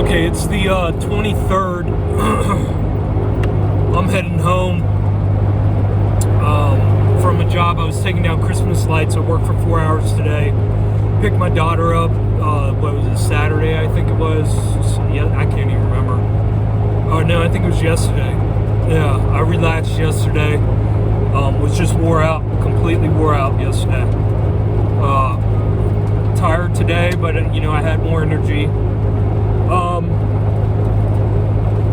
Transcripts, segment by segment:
Okay, it's the 23rd. I'm heading home from a job. I was taking down Christmas lights. I worked for 4 hours today. Picked my daughter up, what was it, Saturday, I think it was? Yeah, I can't even remember. Oh, no, I think it was yesterday. Yeah, I relaxed yesterday. Was just wore out, completely wore out yesterday. Tired today, but, I had more energy.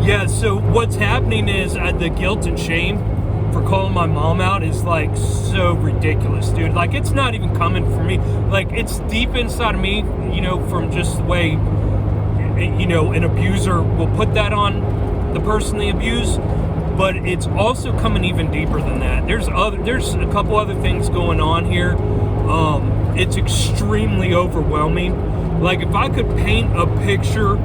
Yeah, so what's happening is the guilt and shame for calling my mom out is like so ridiculous, dude. Like, it's not even coming from me. Like, it's deep inside of me, from just the way, an abuser will put that on the person they abuse. But it's also coming even deeper than that. There's a couple other things going on here. It's extremely overwhelming. Like, if I could paint a picture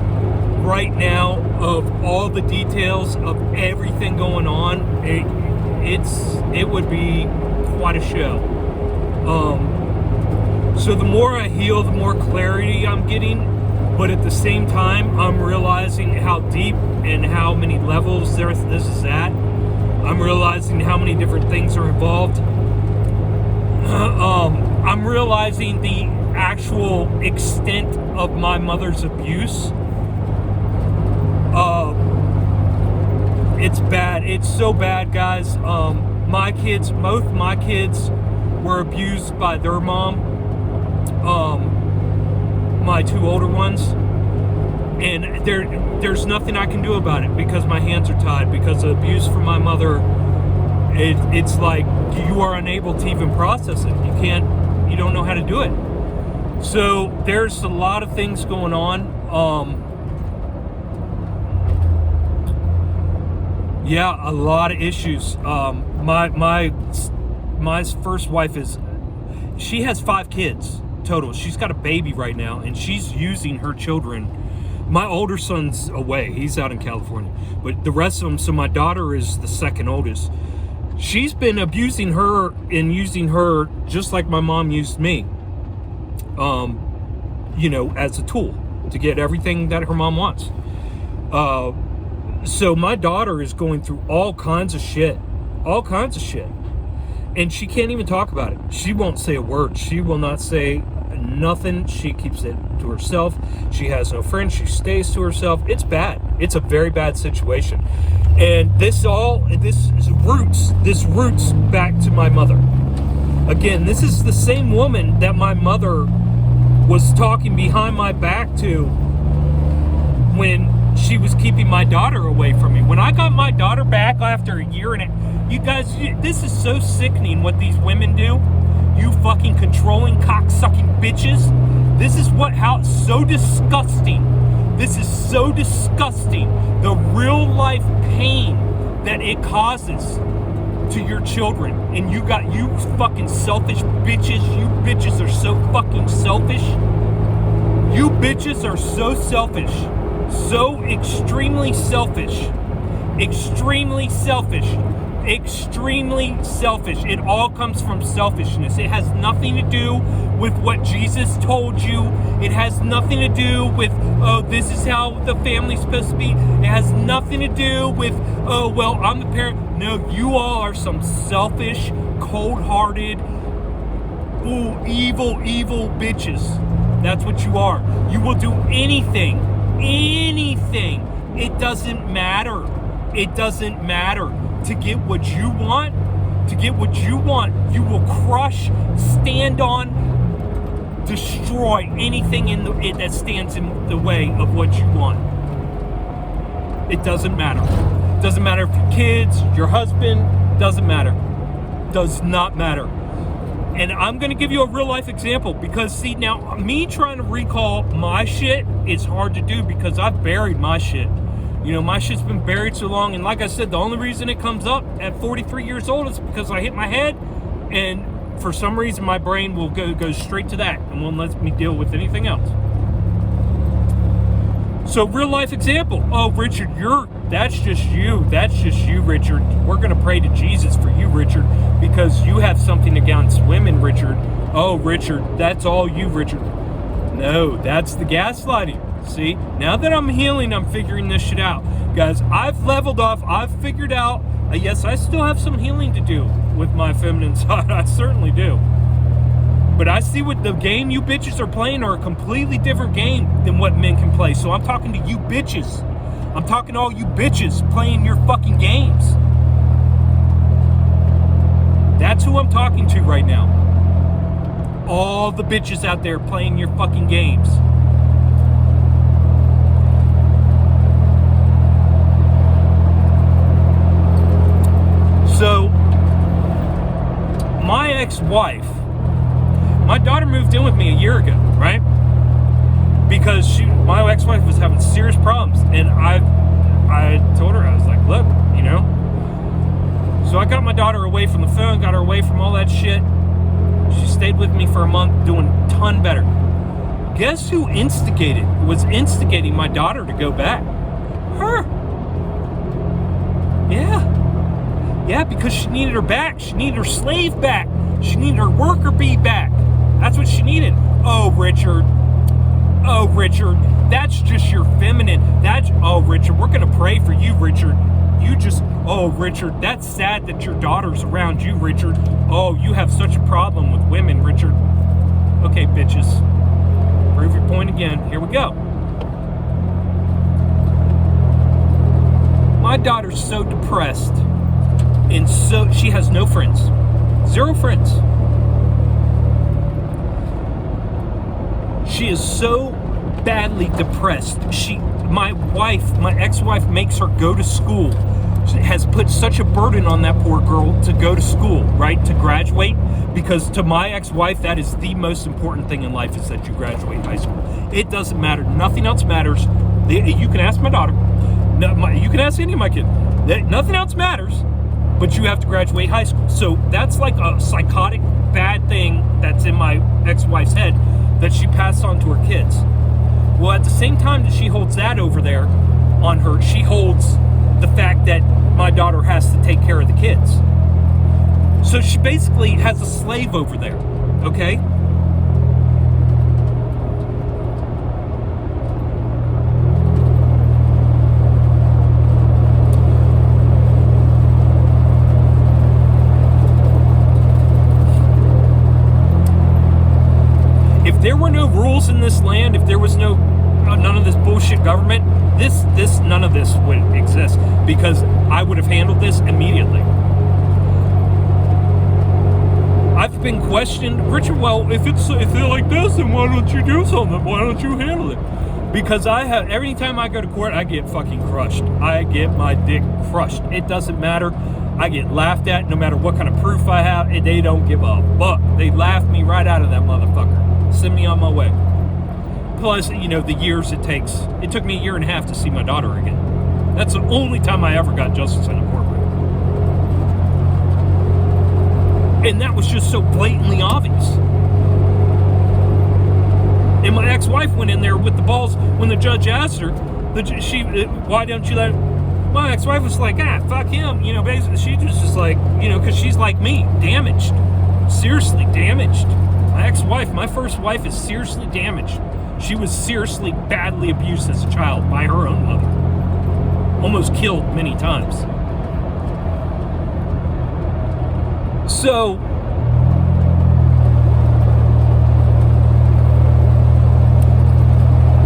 right now of all the details of everything going on, it would be quite a show. So the more I heal, the more clarity I'm getting, but at the same time, I'm realizing how deep and how many levels this is at. I'm realizing how many different things are involved. I'm realizing the actual extent of my mother's abuse. It's bad. It's so bad, guys. Both my kids were abused by their mom. My two older ones. And there's nothing I can do about it because my hands are tied. Because of abuse from my mother, it's like you are unable to even process it. You don't know how to do it. So there's a lot of things going on. Yeah, a lot of issues. My first wife she has 5 kids total. She's got a baby right now, and she's using her children. My older son's away. He's out in California. But the rest of them, so my daughter is the second oldest. She's been abusing her and using her just like my mom used me, as a tool to get everything that her mom wants. So my daughter is going through all kinds of shit. And she can't even talk about it. She won't say a word. She will not say nothing. She keeps it to herself. She has no friends. She stays to herself. It's bad. It's a very bad situation. And this roots back to my mother. Again, this is the same woman that my mother was talking behind my back to when she was keeping my daughter away from me. When I got my daughter back after a year and you guys, this is so sickening what these women do. You fucking controlling, cocksucking bitches. This is so disgusting. This is so disgusting. The real life pain that it causes to your children. And you fucking selfish bitches. You bitches are so fucking selfish. You bitches are so selfish. So extremely selfish. Extremely selfish. It all comes from selfishness. It has nothing to do with what Jesus told you. It has nothing to do with, this is how the family's supposed to be. It has nothing to do with, I'm the parent. No, you all are some selfish, cold-hearted, evil bitches. That's what you are. You will do anything. It doesn't matter to get what you want. You will crush, stand on, destroy anything that stands in the way of what you want. It doesn't matter. It doesn't matter if your kids, your husband, doesn't matter. Does not matter. And I'm going to give you a real life example because, see, now me trying to recall my shit is hard to do because I've buried my shit. My shit's been buried so long. And like I said, the only reason it comes up at 43 years old is because I hit my head. And for some reason, my brain will go straight to that and won't let me deal with anything else. So real life example. Oh, Richard, that's just you, Richard. We're going to pray to Jesus for you, Richard, because you have something against women, Richard. Oh, Richard, that's all you, Richard. No, that's the gaslighting. See, now that I'm healing, I'm figuring this shit out. Guys, I've leveled off. I've figured out, yes, I still have some healing to do with my feminine side. I certainly do. But I see what the game you bitches are playing are a completely different game than what men can play. So I'm talking to you bitches. I'm talking to all you bitches playing your fucking games. That's who I'm talking to right now. All the bitches out there playing your fucking games. So, my ex-wife, my daughter moved in with me a year ago, right? Because my ex-wife was having serious problems, and I told her, I was like, look, you know. So I got my daughter away from the phone, got her away from all that shit. She stayed with me for a month, doing a ton better. Guess who was instigating my daughter to go back? Her. Yeah, because she needed her back. She needed her slave back. She needed her worker bee back. That's what she needed. Oh, Richard, that's just your feminine. Richard, we're going to pray for you, Richard. Richard, that's sad that your daughter's around you, Richard. Oh, you have such a problem with women, Richard. Okay, bitches. Prove your point again. Here we go. My daughter's so depressed, and so she has no friends. 0 friends. She is so badly depressed. My ex-wife makes her go to school. She has put such a burden on that poor girl to go to school, right? To graduate. Because to my ex-wife, that is the most important thing in life, is that you graduate high school. It doesn't matter. Nothing else matters. You can ask my daughter. You can ask any of my kids. Nothing else matters, but you have to graduate high school. So that's like a psychotic bad thing that's in my ex-wife's head that she passed on to her kids. Well, at the same time that she holds that over there on her, she holds the fact that my daughter has to take care of the kids. So she basically has a slave over there, okay? If there were no rules in this land, if there was none of this bullshit government, none of this would exist, because I would have handled this immediately. I've been questioned, Richard, well, if they're like this, then why don't you do something? Why don't you handle it? Because every time I go to court, I get fucking crushed. I get my dick crushed. It doesn't matter. I get laughed at no matter what kind of proof I have, and they don't give a fuck. They laugh me right out of that motherfucker. Send me on my way. Plus, the years it takes. It took me a year and a half to see my daughter again. That's the only time I ever got justice in a courtroom. And that was just so blatantly obvious. And my ex-wife went in there with the balls when the judge asked her, why don't you let her? My ex-wife was like, fuck him. Basically, she was just like, because she's like me, damaged. Seriously damaged. My ex-wife, my first wife, is seriously damaged. She was seriously badly abused as a child by her own mother. Almost killed many times. So,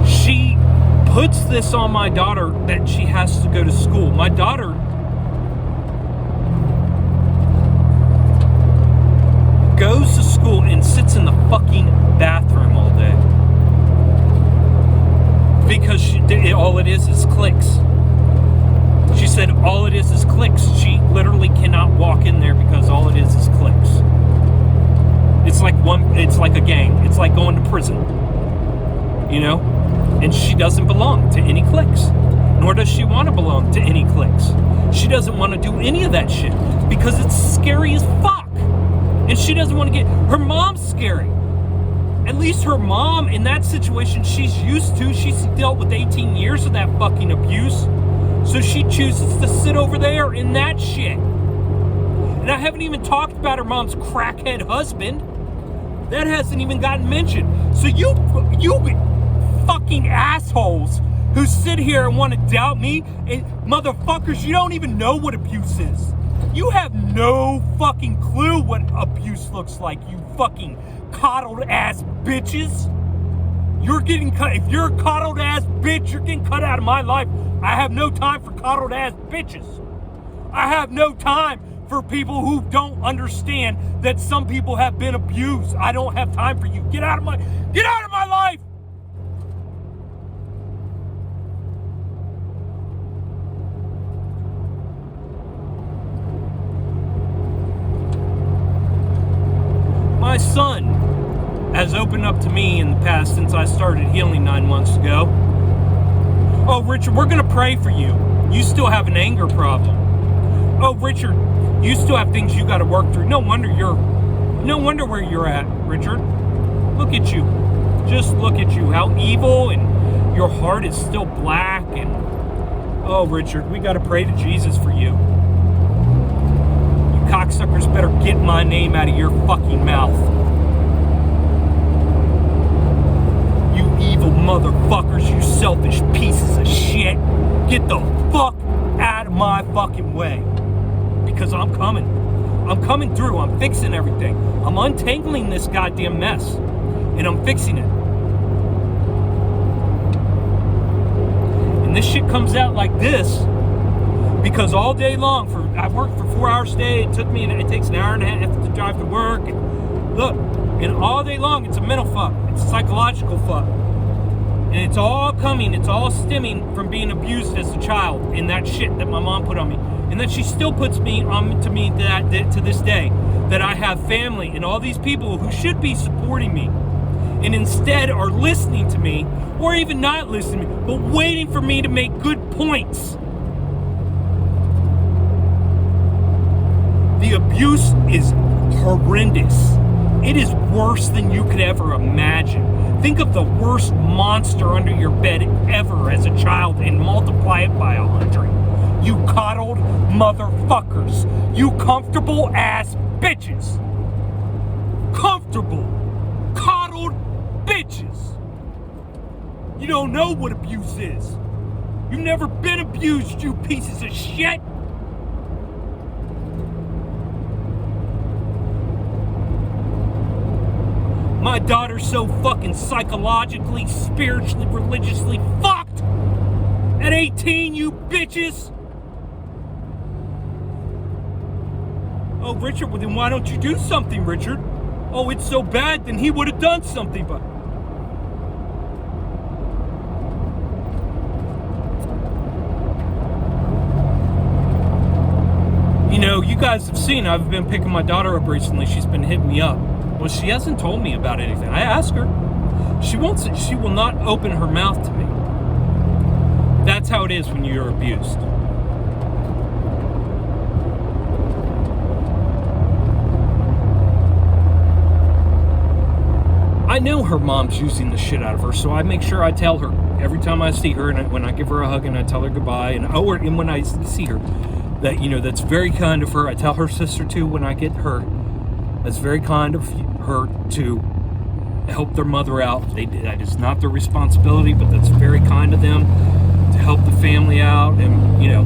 she puts this on my daughter that she has to go to school. My daughter goes to school and sits in the fucking bathroom all day. Because all it is clicks. She said all it is clicks. She literally cannot walk in there because all it is clicks. It's like a gang. It's like going to prison. And she doesn't belong to any cliques. Nor does she want to belong to any cliques. She doesn't want to do any of that shit because it's scary as fuck. And she doesn't want to her mom's scary. At least her mom, in that situation, she's used to. She's dealt with 18 years of that fucking abuse. So she chooses to sit over there in that shit. And I haven't even talked about her mom's crackhead husband. That hasn't even gotten mentioned. So you fucking assholes who sit here and want to doubt me, and motherfuckers, you don't even know what abuse is. You have no fucking clue what abuse looks like, you fucking coddled ass bitches. You're getting cut. If you're a coddled ass bitch, you're getting cut out of my life. I have no time for coddled ass bitches. I have no time for people who don't understand that some people have been abused. I don't have time for you. Get out of my life. My son has opened up to me in the past since I started healing 9 months ago. Oh, Richard, we're going to pray for you. You still have an anger problem. Oh, Richard, you still have things you got to work through. No wonder where you're at, Richard. Look at you. Just look at you. How evil, and your heart is still black. And oh, Richard, we got to pray to Jesus for you. You cocksuckers better get my name out of your fucking mouth. You evil motherfuckers, you selfish pieces of shit. Get the fuck out of my fucking way. Because I'm coming. I'm coming through. I'm fixing everything. I'm untangling this goddamn mess. And I'm fixing it. And this shit comes out like this because all day long, I worked for 4 hours a day. It takes an hour and a half to drive to work. And look, and all day long, it's a mental fuck. It's a psychological fuck. And it's all stemming from being abused as a child and that shit that my mom put on me. And that she still puts on to me that to this day, that I have family and all these people who should be supporting me and instead are listening to me, or even not listening to me, but waiting for me to make good points. The abuse is horrendous. It is worse than you could ever imagine. Think of the worst monster under your bed ever as a child and multiply it by 100. You coddled motherfuckers. You comfortable ass bitches. Comfortable, coddled bitches. You don't know what abuse is. You've never been abused, you pieces of shit. My daughter's so fucking psychologically, spiritually, religiously fucked. At 18, you bitches. Oh, Richard, well then why don't you do something, Richard? Oh, it's so bad, then he would have done something, but... You know, you guys have seen, I've been picking my daughter up recently. She's been hitting me up. Well, she hasn't told me about anything. I asked her. She will not open her mouth to me. That's how it is when you're abused. I know her mom's using the shit out of her, so I make sure I tell her every time I see her, and when I give her a hug and I tell her goodbye, and when I see her, that, you know, that's very kind of her. I tell her sister too when I get her. That's very kind of her to help their mother out. That is not their responsibility, but that's very kind of them to help the family out, and, you know.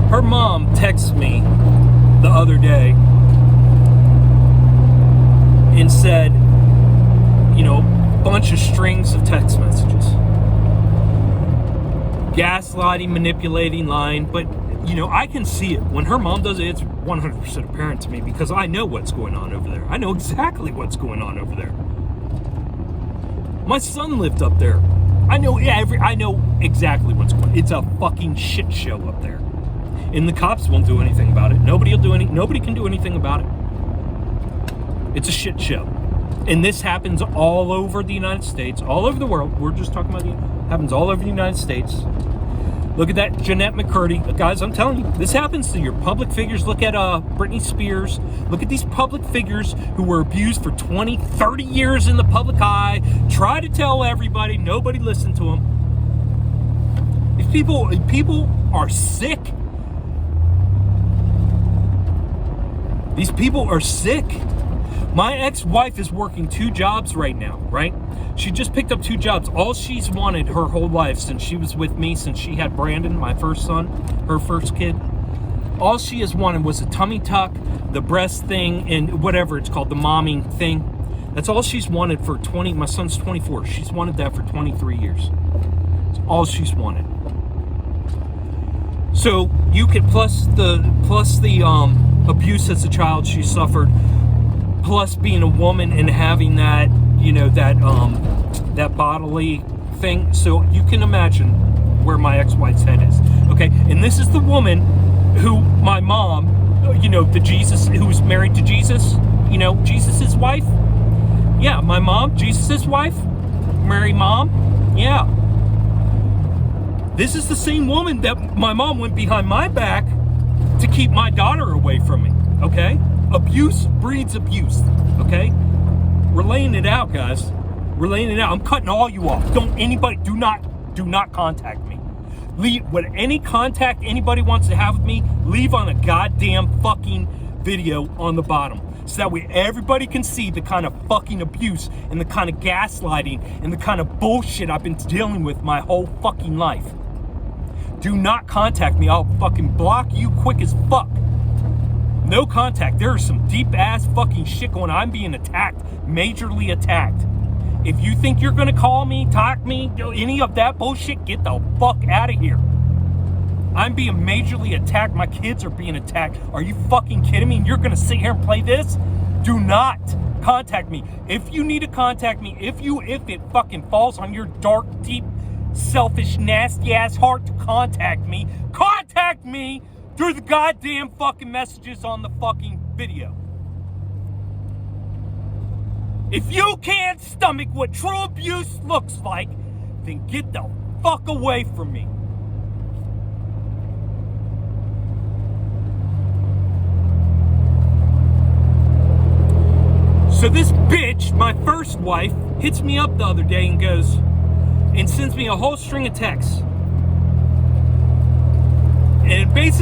Her mom texted me the other day and said, you know, bunch of strings of text messages. Gaslighting, manipulating, lying, but, you know, I can see it. When her mom does it, it's 100% apparent to me because I know what's going on over there. I know exactly what's going on over there. My son lived up there. I know exactly what's going on. It's a fucking shit show up there. And the cops won't do anything about it. Nobody can do anything about it. It's a shit show. And this happens all over the United States, all over the world. We're just talking about it. Happens all over the United States. Look at that Jeanette McCurdy. Guys, I'm telling you, this happens to your public figures. Look at Britney Spears. Look at these public figures who were abused for 20, 30 years in the public eye. Try to tell everybody. Nobody listened to them. These people are sick. These people are sick. My ex-wife is working 2 jobs right now, right? She just picked up 2 jobs. All she's wanted her whole life since she was with me, since she had Brandon, my first son, her first kid, all she has wanted was a tummy tuck, the breast thing, and whatever it's called, the momming thing. That's all she's wanted for my son's 24. She's wanted that for 23 years. It's all she's wanted. So you could plus the abuse as a child she suffered, plus being a woman and having that, that bodily thing. So you can imagine where my ex-wife's head is. Okay, and this is the woman who my mom, the Jesus, who's married to Jesus, Jesus's wife. Yeah, my mom, Jesus's wife, Mary mom. Yeah. This is the same woman that my mom went behind my back to keep my daughter away from me, okay? Abuse breeds abuse, okay? We're laying it out, guys. We're laying it out. I'm cutting all you off. Do not contact me. Leave, any contact anybody wants to have with me, leave on a goddamn fucking video on the bottom. So that way everybody can see the kind of fucking abuse and the kind of gaslighting and the kind of bullshit I've been dealing with my whole fucking life. Do not contact me. I'll fucking block you quick as fuck. No contact. There is some deep ass fucking shit going on. I'm being attacked. Majorly attacked. If you think you're gonna call me, talk me, any of that bullshit, get the fuck out of here. I'm being majorly attacked. My kids are being attacked. Are you fucking kidding me? And you're gonna sit here and play this? Do not contact me. If you need to contact me, if it fucking falls on your dark, deep, selfish, nasty ass heart to contact me through the goddamn fucking messages on the fucking video. If you can't stomach what true abuse looks like, then get the fuck away from me. So this bitch, my first wife, hits me up the other day and sends me a whole string of texts. And it basically